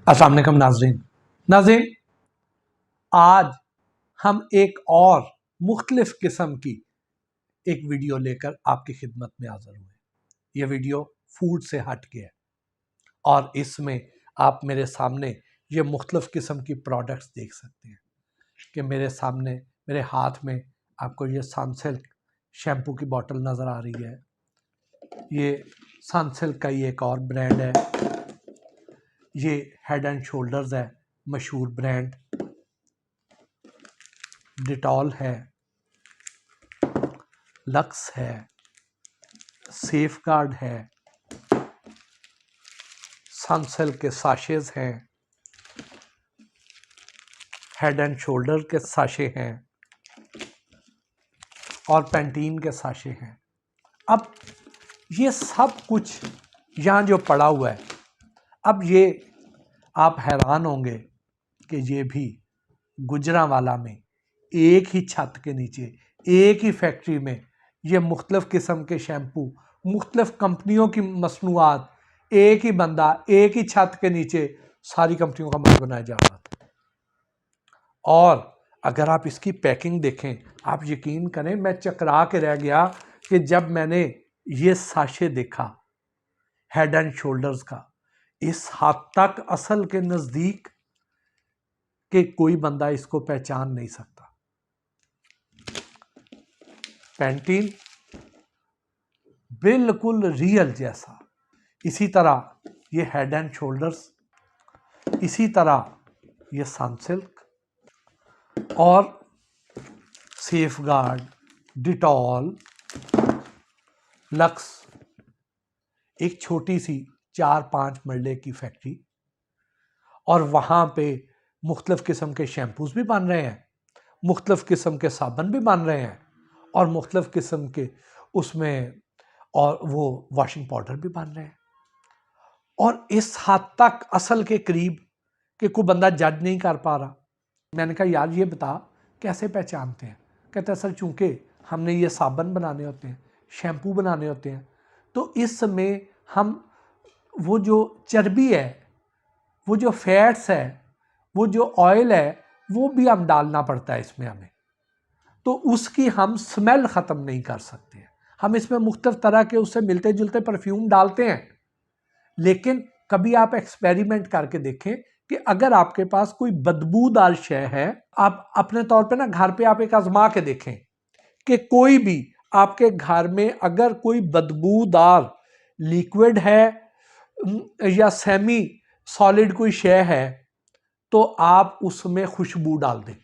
अस्सलाम वालेकुम नाज़रीन, आज हम एक और मुख्तलिफ किस्म की एक वीडियो लेकर आपकी खिदमत में हाज़िर हुए। ये वीडियो फूड से हट के है और इसमें आप मेरे सामने ये मुख्तलिफ किस्म की प्रोडक्ट्स देख सकते हैं कि मेरे सामने मेरे हाथ में आपको ये सनसिल्क शैम्पू की बोतल नज़र आ रही है। ये सनसिल्क का ही एक और ब्रांड है। ये हेड एंड शोल्डर्स है, मशहूर ब्रांड। डिटॉल है, लक्स है, सेफगार्ड है, सनसिल्क के साशेज हैं, हेड एंड शोल्डर के साशे हैं और पैंटीन के साशे हैं। अब ये सब कुछ यहाँ जो पड़ा हुआ है, अब ये आप हैरान होंगे कि ये भी गुजरांवाला में एक ही छत के नीचे एक ही फैक्ट्री में ये मुख्तलिफ किस्म के शैम्पू, मुख्तलिफ कंपनियों की मसनूआत, एक ही बंदा एक ही छत के नीचे सारी कंपनियों का माल बनाया जा रहा था। और अगर आप इसकी पैकिंग देखें, आप यकीन करें मैं चकरा के रह गया कि जब मैंने ये साशे देखा हेड एंड शोल्डर्स का, इस हद तक असल के नज़दीक कि कोई बंदा इसको पहचान नहीं सकता। पैंटीन बिल्कुल रियल जैसा, इसी तरह ये हेड एंड शोल्डर्स, इसी तरह ये सनसिल्क और सेफगार्ड, डिटॉल, लक्स। एक छोटी सी 4-5 मरले की फैक्ट्री और वहाँ पे मुख्तलिफ किस्म के शैम्पूज भी बन रहे हैं, मुख्तलिफ किस्म के साबुन भी बन रहे हैं और मुख्तलिफ किस्म के उसमें और वो वॉशिंग पाउडर भी बन रहे हैं। और इस हद तक असल के करीब कि कोई बंदा जज नहीं कर पा रहा। मैंने कहा यार ये बता कैसे पहचानते हैं? कहता है सर चूँकि हमने ये साबुन बनाने होते हैं, शैम्पू बनाने होते हैं, तो इसमें हम वो जो चर्बी है, वो जो फैट्स है, वो जो ऑयल है, वो भी हम डालना पड़ता है इसमें हमें, तो उसकी हम स्मेल ख़त्म नहीं कर सकते हैं। हम इसमें मुख्तलिफ तरह के उससे मिलते जुलते परफ्यूम डालते हैं, लेकिन कभी आप एक्सपेरिमेंट करके देखें कि अगर आपके पास कोई बदबूदार शय है, आप अपने तौर पे ना घर पे आप एक आजमा के देखें कि कोई भी आपके घर में अगर कोई बदबूदार लिक्विड है या सेमी सॉलिड कोई शय है, तो आप उसमें खुशबू डाल दें,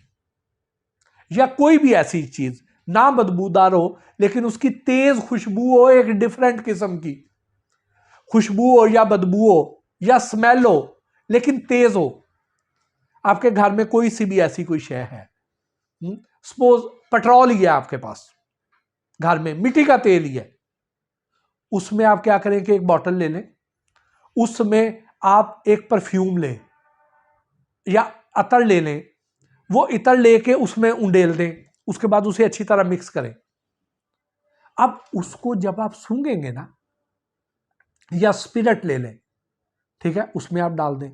या कोई भी ऐसी चीज ना बदबूदार हो लेकिन उसकी तेज खुशबू हो, एक डिफरेंट किस्म की खुशबू हो या बदबू हो या स्मेल हो लेकिन तेज हो। आपके घर में कोई सी भी ऐसी कोई शय है, सपोज पेट्रोल ही है आपके पास घर में, मिट्टी का तेल ही है, उसमें आप क्या करें कि एक बोतल ले लें, उसमें आप एक परफ्यूम लें या अतर ले लें, वो इतर लेके उसमें उंडेल दें, उसके बाद उसे अच्छी तरह मिक्स करें। अब उसको जब आप सूंघेंगे ना, या स्पिरिट ले लें, ठीक है, उसमें आप डाल दें।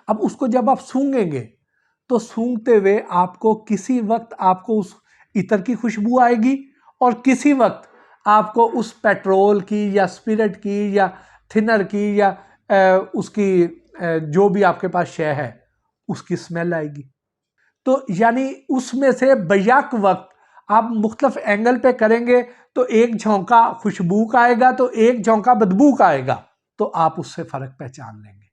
अब उसको जब आप सूंघेंगे तो सूंघते हुए आपको किसी वक्त आपको उस इतर की खुशबू आएगी और किसी वक्त आपको उस पेट्रोल की या स्पिरिट की या थिनर की या उसकी जो भी आपके पास शय है उसकी स्मेल आएगी। तो यानी उसमें से बैक वक्त आप मुख्तलिफ एंगल पे करेंगे तो एक झोंका खुशबू का आएगा तो एक झोंका बदबू का आएगा, तो आप उससे फर्क पहचान लेंगे।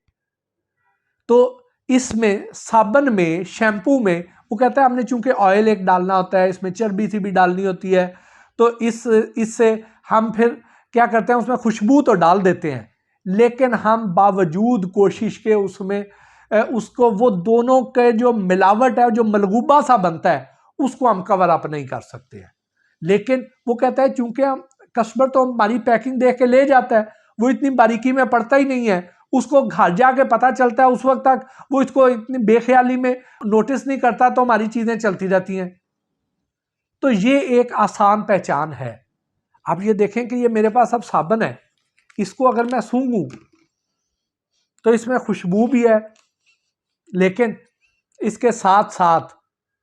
तो इसमें साबुन में, शैम्पू में वो कहता है हमने चूंकि ऑयल एक डालना होता है, इसमें चर्बी सी भी डालनी होती है, तो इससे हम फिर क्या करते हैं, उसमें खुशबू तो डाल देते हैं लेकिन हम बावजूद कोशिश के उसमें उसको वो दोनों के जो मिलावट है, जो मलगूबा सा बनता है, उसको हम कवर अप नहीं कर सकते हैं। लेकिन वो कहता है चूंकि हम कस्टमर तो हमारी पैकिंग देख के ले जाता है, वो इतनी बारीकी में पड़ता ही नहीं है, उसको घर जाके पता चलता है, उस वक्त तक वो इसको इतनी बेख्याली में नोटिस नहीं करता, तो हमारी चीजें चलती रहती हैं। तो ये एक आसान पहचान है। आप ये देखें कि ये मेरे पास अब साबुन है, इसको अगर मैं सूंघूं तो इसमें खुशबू भी है, लेकिन इसके साथ साथ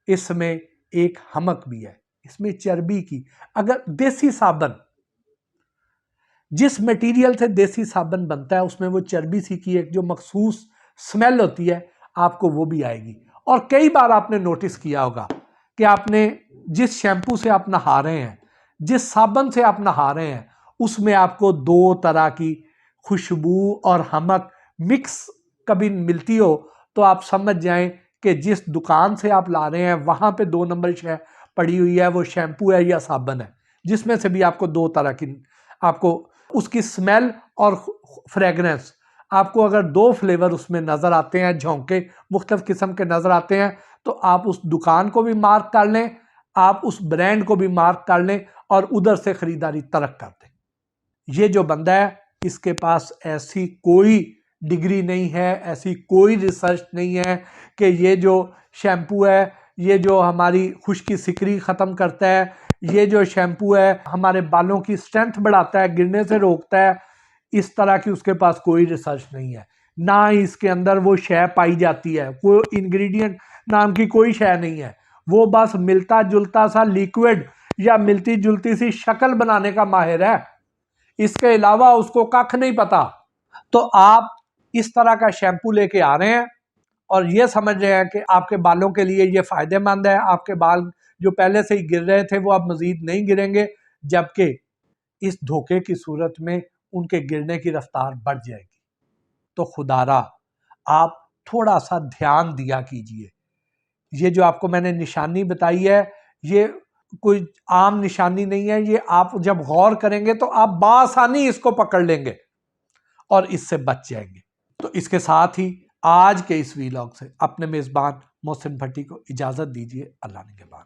इसमें एक हमक भी है, इसमें चर्बी की। अगर देसी साबन, जिस मटेरियल से देसी साबन बनता है उसमें वो चर्बी सी की एक जो मखसूस स्मेल होती है, आपको वो भी आएगी। और कई बार आपने नोटिस किया होगा कि आपने जिस शैम्पू से आप नहा रहे हैं, जिस साबन से आप नहा रहे हैं, उसमें आपको दो तरह की खुशबू और हमक मिक्स कभी मिलती हो तो आप समझ जाएं कि जिस दुकान से आप ला रहे हैं वहां पे 2 नंबर शय पड़ी हुई है, वो शैम्पू है या साबन है, जिसमें से भी आपको दो तरह की, आपको उसकी स्मेल और फ्रेगरेंस, आपको अगर दो फ्लेवर उसमें नजर आते हैं, झोंके मुख्तलिफ किस्म के नजर आते हैं, तो आप उस दुकान को भी मार्क कर लें, आप उस ब्रांड को भी मार्क कर लें और उधर से खरीदारी तरक कर दें। ये जो बंदा है, इसके पास ऐसी कोई डिग्री नहीं है, ऐसी कोई रिसर्च नहीं है कि ये जो शैम्पू है, ये जो हमारी खुश्की सिकरी ख़त्म करता है, ये जो शैम्पू है हमारे बालों की स्ट्रेंथ बढ़ाता है, गिरने से रोकता है, इस तरह की उसके पास कोई रिसर्च नहीं है। ना इसके अंदर वो शय पाई जाती है, कोई इंग्रेडिएंट नाम की कोई शय नहीं है। वो बस मिलता जुलता सा लिक्विड या मिलती जुलती सी शक्ल बनाने का माहिर है, इसके अलावा उसको कख नहीं पता। तो आप इस तरह का शैम्पू लेके आ रहे हैं और ये समझ रहे हैं कि आपके बालों के लिए ये फायदेमंद है, आपके बाल जो पहले से ही गिर रहे थे वो अब मजीद नहीं गिरेंगे, जबकि इस धोखे की सूरत में उनके गिरने की रफ्तार बढ़ जाएगी। तो खुदारा आप थोड़ा सा ध्यान दिया कीजिए। ये जो आपको मैंने निशानी बताई है, ये कोई आम निशानी नहीं है, ये आप जब गौर करेंगे तो आप बासानी इसको पकड़ लेंगे और इससे बच जाएंगे। तो इसके साथ ही आज के इस वीलॉग से अपने मेज़बान मोहसिन भट्टी को इजाज़त दीजिए। अल्लाह निगहबान।